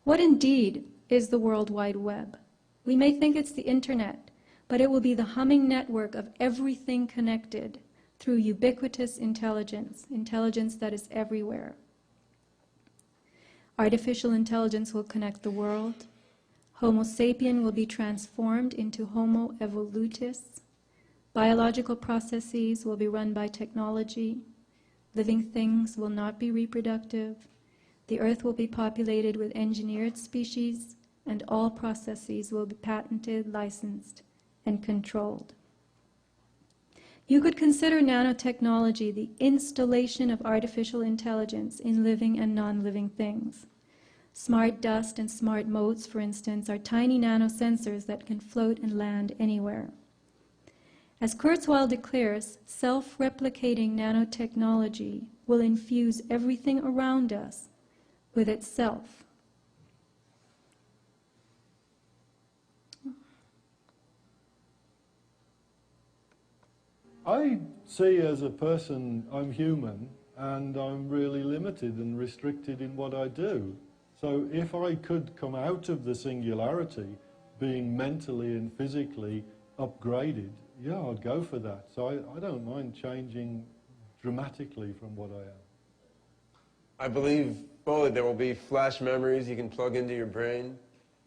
What indeed is the World Wide Web? We may think it's the internet, but it will be the humming network of everything connected through ubiquitous intelligence, intelligence that is everywhere. Artificial intelligence will connect the world. Homo sapien will be transformed into Homo evolutus. Biological processes will be run by technology. Living things will not be reproductive. The earth will be populated with engineered species, and all processes will be patented, licensed, and controlled. You could consider nanotechnology the installation of artificial intelligence in living and non-living things. Smart dust and smart motes, for instance, are tiny nanosensors that can float and land anywhere. As Kurzweil declares, self-replicating nanotechnology will infuse everything around us with itself. I see as a person, I'm human, and I'm really limited and restricted in what I do. So if I could come out of the singularity, being mentally and physically upgraded, yeah, I'd go for that. So I don't mind changing dramatically from what I am. I believe fully there will be flash memories you can plug into your brain.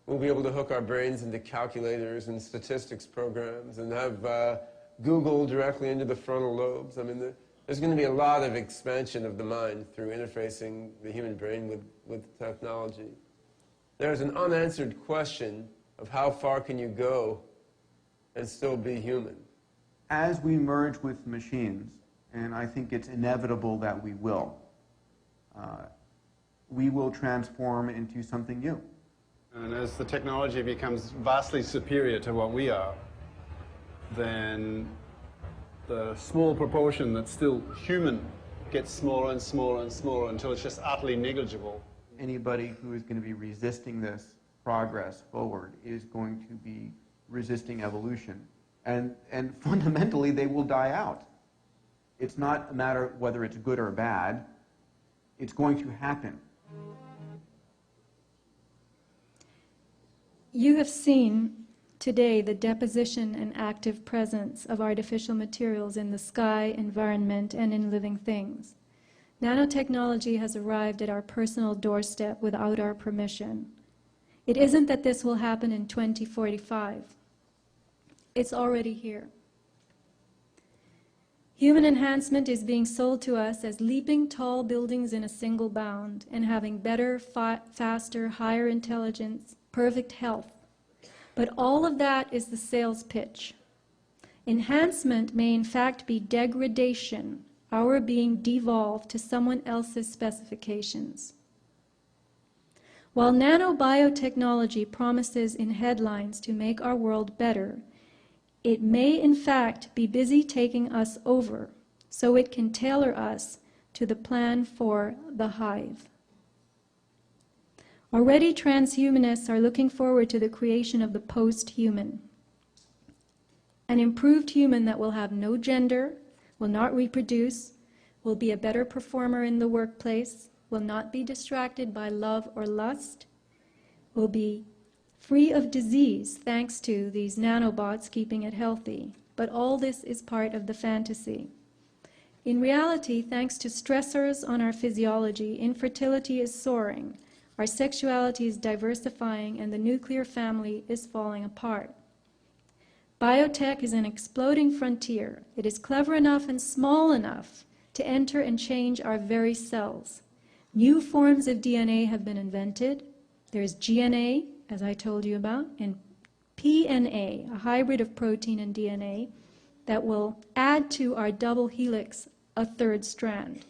We'll be able to hook our brains into calculators and statistics programs and have Google directly into the frontal lobes. I mean, there's going to be a lot of expansion of the mind through interfacing the human brain with technology. There's an unanswered question of how far can you go and still be human. As we merge with machines, and I think it's inevitable that we will transform into something new. And as the technology becomes vastly superior to what we are, then the small proportion that's still human gets smaller and smaller and smaller until it's just utterly negligible. Anybody who is going to be resisting this progress forward is going to be resisting evolution. And fundamentally, they will die out. It's not a matter of whether it's good or bad. It's going to happen. You have seen today the deposition and active presence of artificial materials in the sky, environment, and in living things. Nanotechnology has arrived at our personal doorstep without our permission. It isn't that this will happen in 2045. It's already here. Human enhancement is being sold to us as leaping tall buildings in a single bound and having better, faster, higher intelligence, perfect health. But all of that is the sales pitch. Enhancement may in fact be degradation, our being devolved to someone else's specifications. While nanobiotechnology promises in headlines to make our world better, it may in fact be busy taking us over so it can tailor us to the plan for the hive. Already transhumanists are looking forward to the creation of the post-human. An improved human that will have no gender, will not reproduce, will be a better performer in the workplace, will not be distracted by love or lust, will be free of disease thanks to these nanobots keeping it healthy. But all this is part of the fantasy. In reality, thanks to stressors on our physiology, infertility is soaring. Our sexuality is diversifying, and the nuclear family is falling apart. Biotech is an exploding frontier. It is clever enough and small enough to enter and change our very cells. New forms of DNA have been invented. There's GNA, as I told you about, and PNA, a hybrid of protein and DNA that will add to our double helix a third strand.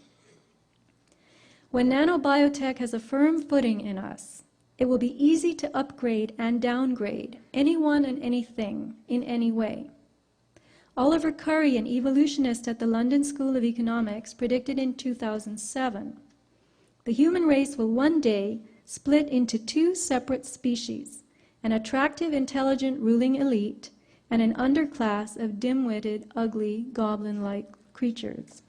When nanobiotech has a firm footing in us, it will be easy to upgrade and downgrade anyone and anything in any way. Oliver Curry, an evolutionist at the London School of Economics, predicted in 2007, the human race will one day split into two separate species, an attractive, intelligent ruling elite and an underclass of dim-witted, ugly, goblin-like creatures.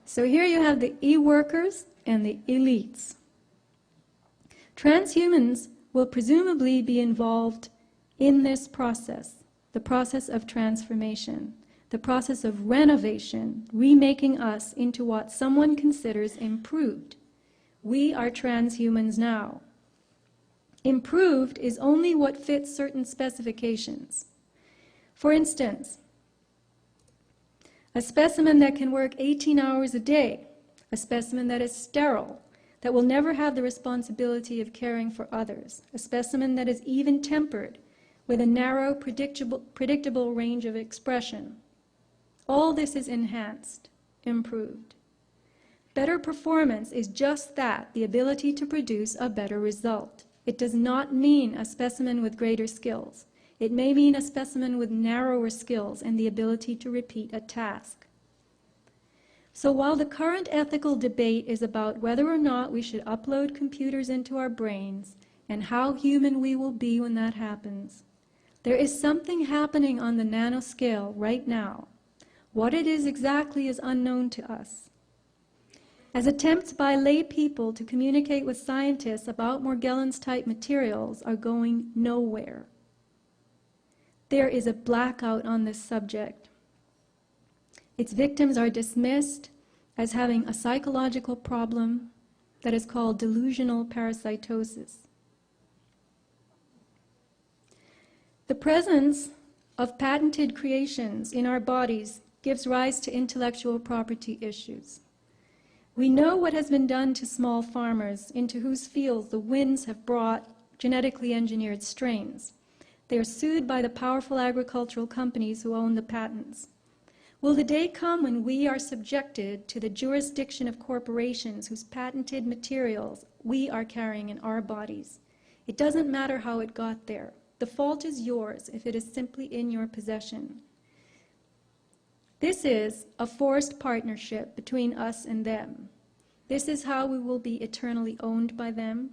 So here you have the e-workers and the elites. Transhumans will presumably be involved in this process, the process of transformation, the process of renovation, remaking us into what someone considers improved. We are transhumans now. Improved is only what fits certain specifications. For instance, a specimen that can work 18 hours a day, a specimen that is sterile, that will never have the responsibility of caring for others, a specimen that is even-tempered, with a narrow, predictable range of expression. All this is enhanced, improved. Better performance is just that, the ability to produce a better result. It does not mean a specimen with greater skills. It may mean a specimen with narrower skills and the ability to repeat a task. So while the current ethical debate is about whether or not we should upload computers into our brains and how human we will be when that happens, there is something happening on the nanoscale right now. What it is exactly is unknown to us. As attempts by lay people to communicate with scientists about Morgellons-type materials are going nowhere. There is a blackout on this subject. Its victims are dismissed as having a psychological problem that is called delusional parasitosis. The presence of patented creations in our bodies gives rise to intellectual property issues. We know what has been done to small farmers into whose fields the winds have brought genetically engineered strains. They are sued by the powerful agricultural companies who own the patents. Will the day come when we are subjected to the jurisdiction of corporations whose patented materials we are carrying in our bodies? It doesn't matter how it got there. The fault is yours if it is simply in your possession. This is a forced partnership between us and them. This is how we will be eternally owned by them.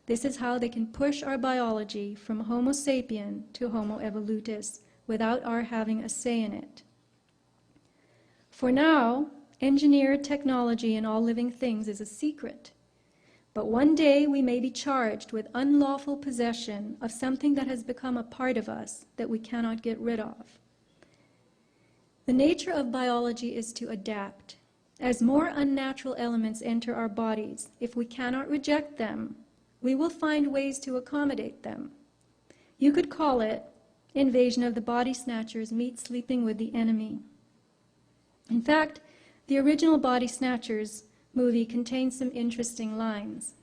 This is how they can push our biology from Homo sapien to Homo evolutus without our having a say in it. For now, engineered technology in all living things is a secret. But one day we may be charged with unlawful possession of something that has become a part of us that we cannot get rid of. The nature of biology is to adapt. As more unnatural elements enter our bodies, if we cannot reject them, we will find ways to accommodate them. You could call it Invasion of the Body Snatchers meets Sleeping with the Enemy. In fact, the original Body Snatchers movie contains some interesting lines.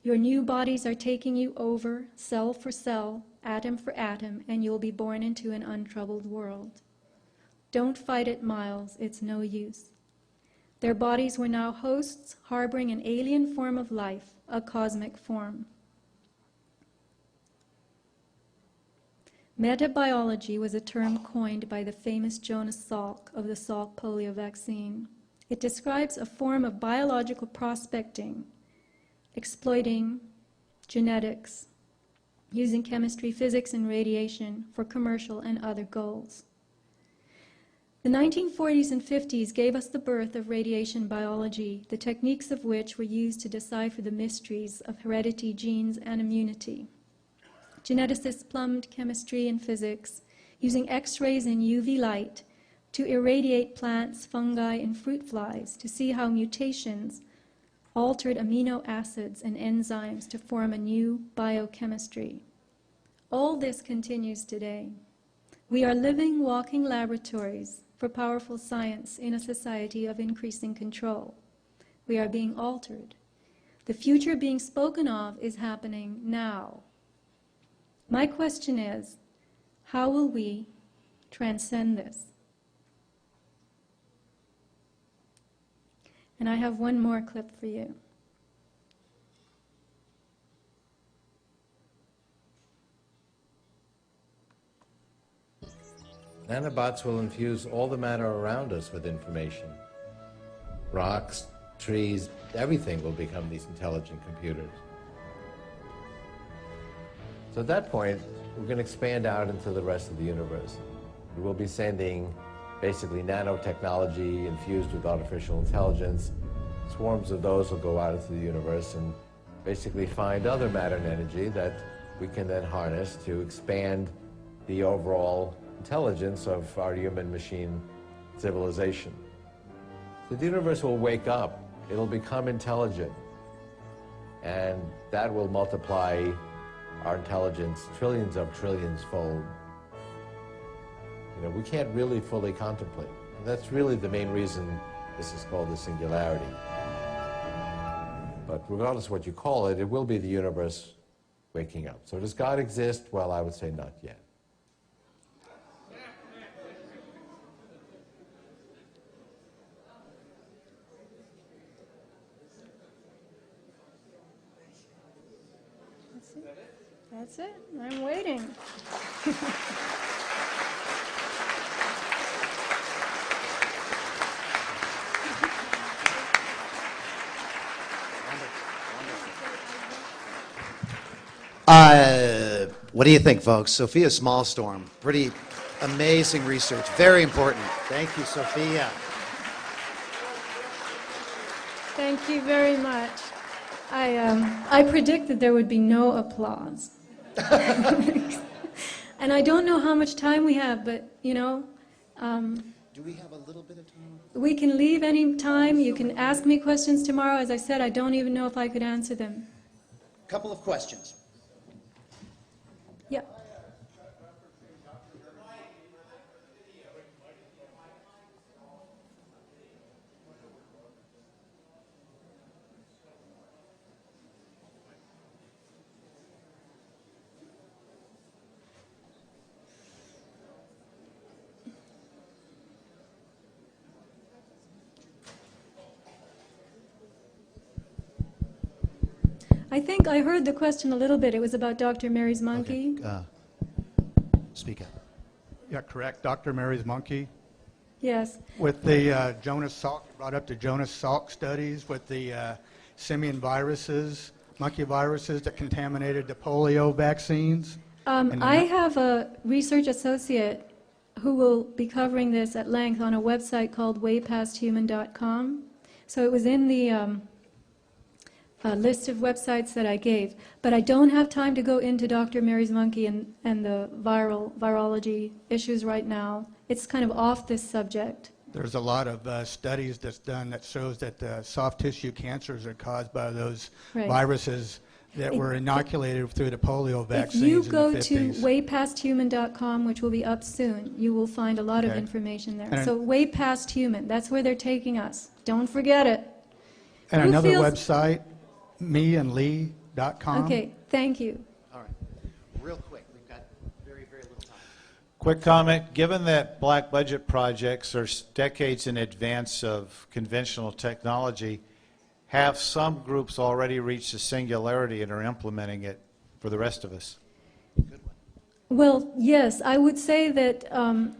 Your new bodies are taking you over, cell for cell, atom for atom, and you'll be born into an untroubled world. Don't fight it, Miles, it's no use. Their bodies were now hosts harboring an alien form of life, a cosmic form. Metabiology was a term coined by the famous Jonas Salk of the Salk polio vaccine. It describes a form of biological prospecting, exploiting genetics, using chemistry, physics, and radiation for commercial and other goals. The 1940s and 50s gave us the birth of radiation biology, the techniques of which were used to decipher the mysteries of heredity, genes, and immunity. Geneticists plumbed chemistry and physics, using X-rays and UV light to irradiate plants, fungi, and fruit flies to see how mutations altered amino acids and enzymes to form a new biochemistry. All this continues today. We are living, walking laboratories for powerful science in a society of increasing control. We are being altered. The future being spoken of is happening now. My question is, how will we transcend this? And I have one more clip for you. Nanobots will infuse all the matter around us with information. Rocks, trees, everything will become these intelligent computers. So at that point, we're going to expand out into the rest of the universe. We will be sending basically nanotechnology infused with artificial intelligence. Swarms of those will go out into the universe and basically find other matter and energy that we can then harness to expand the overall intelligence of our human-machine civilization. So the universe will wake up, it'll become intelligent, and that will multiply our intelligence trillions of trillions fold. You know, we can't really fully contemplate. And that's really the main reason this is called the singularity. But regardless of what you call it, it will be the universe waking up. So does God exist? Well, I would say not yet. That's it. I'm waiting. What do you think, folks? Sophia Smallstorm. Pretty amazing research. Very important. Thank you, Sophia. Thank you very much. I predicted there would be no applause. And I don't know how much time we have, but, you know, Do we have a little bit of time? we can leave any time. You can ask me questions tomorrow. As I said, I don't even know if I could answer them. Couple of questions. Yeah. I think I heard the question a little bit. It was about Dr. Mary's monkey. Okay, speak up. Yeah, correct. Dr. Mary's monkey. Yes. With the Jonas Salk, brought up the Jonas Salk studies with the simian viruses, monkey viruses that contaminated the polio vaccines. I have a research associate who will be covering this at length on a website called waypasthuman.com. So it was in the list of websites that I gave. But I don't have time to go into Dr. Mary's monkey and the virology issues right now. It's kind of off this subject. There's a lot of studies that's done that shows that soft tissue cancers are caused by those Right. viruses that were inoculated through the polio vaccines If you in go the to 50s. waypasthuman.com, which will be up soon, you will find a lot of Okay. information there. And- So Way Past Human, that's where they're taking us. Don't forget it. And Who another feels- website, meandlee.com. Okay, thank you. All right. Real quick, we've got very, very little time. Quick comment, given that black budget projects are decades in advance of conventional technology, have some groups already reached the singularity and are implementing it for the rest of us? Well, yes, I would say that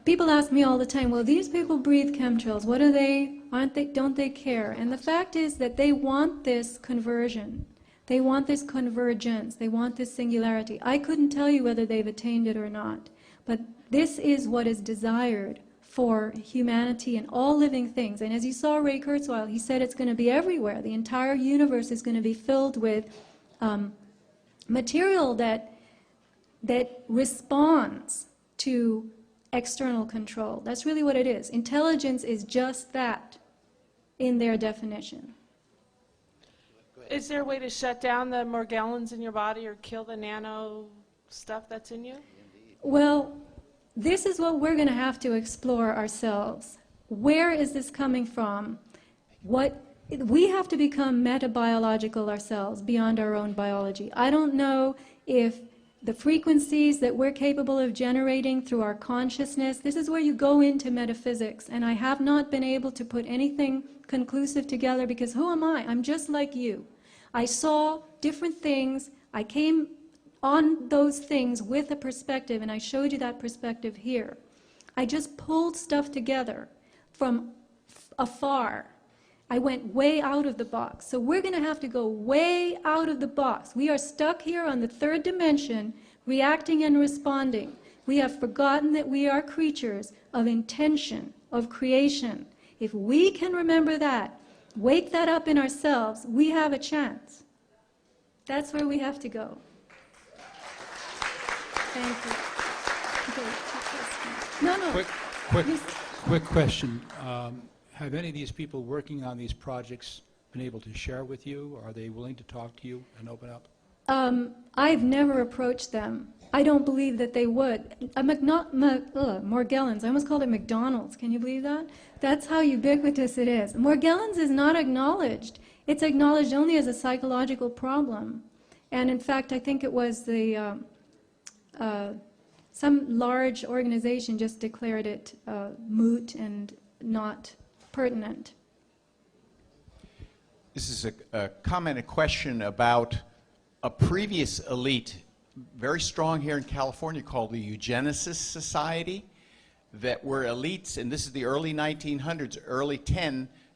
people ask me all the time, well, these people breathe chemtrails. What are they? Aren't they? Don't they care? And the fact is that they want this conversion. They want this convergence. They want this singularity. I couldn't tell you whether they've attained it or not. But this is what is desired for humanity and all living things. And as you saw Ray Kurzweil, he said it's going to be everywhere. The entire universe is going to be filled with material that responds to external control. That's really what it is. Intelligence is just that in their definition. is there a way to shut down the Morgellons in your body or kill the nano stuff that's in you? Well, this is what we're going to have to explore ourselves. Where is this coming from? We have to become metabiological ourselves, beyond our own biology. I don't know if the frequencies that we're capable of generating through our consciousness, this is where you go into metaphysics, and I have not been able to put anything conclusive together, because who am I? I'm just like you. I saw different things, I came on those things with a perspective, and I showed you that perspective here. I just pulled stuff together from afar. I went way out of the box. So we're going to have to go way out of the box. We are stuck here on the third dimension, reacting and responding. We have forgotten that we are creatures of intention, of creation. If we can remember that, wake that up in ourselves, we have a chance. That's where we have to go. Thank you. Okay, no. Quick question. Have any of these people working on these projects been able to share with you? Or are they willing to talk to you and open up? I've never approached them. I don't believe that they would. Morgellons, I almost called it McDonald's. Can you believe that? That's how ubiquitous it is. Morgellons is not acknowledged. It's acknowledged only as a psychological problem. And in fact, I think it was some large organization just declared it moot and not pertinent. This is a comment, a question about a previous elite, very strong here in California, called the Eugenicist Society, that were elites, and this is the early 1900s,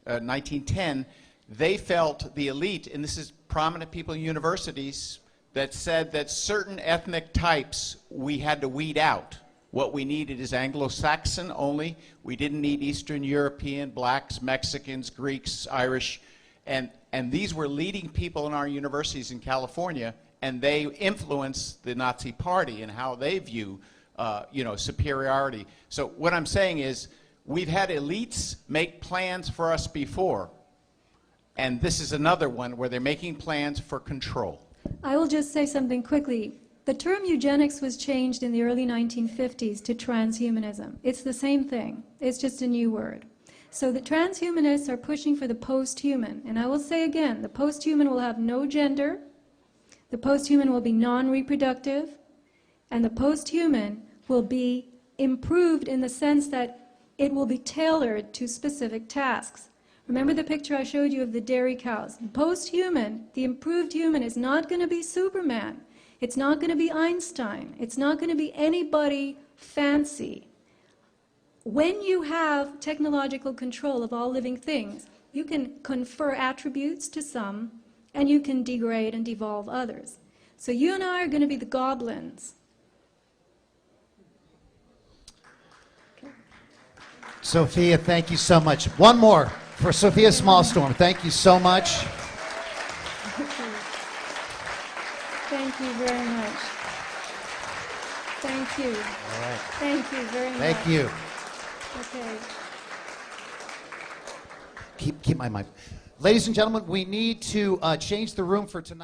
1910. They felt the elite, and this is prominent people in universities, that said that certain ethnic types we had to weed out. What we needed is Anglo-Saxon only. We didn't need Eastern European, blacks, Mexicans, Greeks, Irish. And these were leading people in our universities in California, and they influenced the Nazi Party and how they view superiority. So what I'm saying is, we've had elites make plans for us before, and this is another one where they're making plans for control. I will just say something quickly. The term eugenics was changed in the early 1950s to transhumanism. It's the same thing. It's just a new word. So the transhumanists are pushing for the post-human. And I will say again, the post-human will have no gender, the post-human will be non-reproductive, and the post-human will be improved in the sense that it will be tailored to specific tasks. Remember the picture I showed you of the dairy cows? Post-human, the improved human, is not going to be Superman. It's not going to be Einstein. It's not going to be anybody fancy. When you have technological control of all living things, you can confer attributes to some, and you can degrade and devolve others. So you and I are going to be the goblins. Okay. Sophia, thank you so much. One more for Sophia Smallstorm. Thank you so much. Thank you very much. Thank you. All right. Thank you very much. Thank you. Okay. Keep my mic. Ladies and gentlemen, we need to change the room for tonight.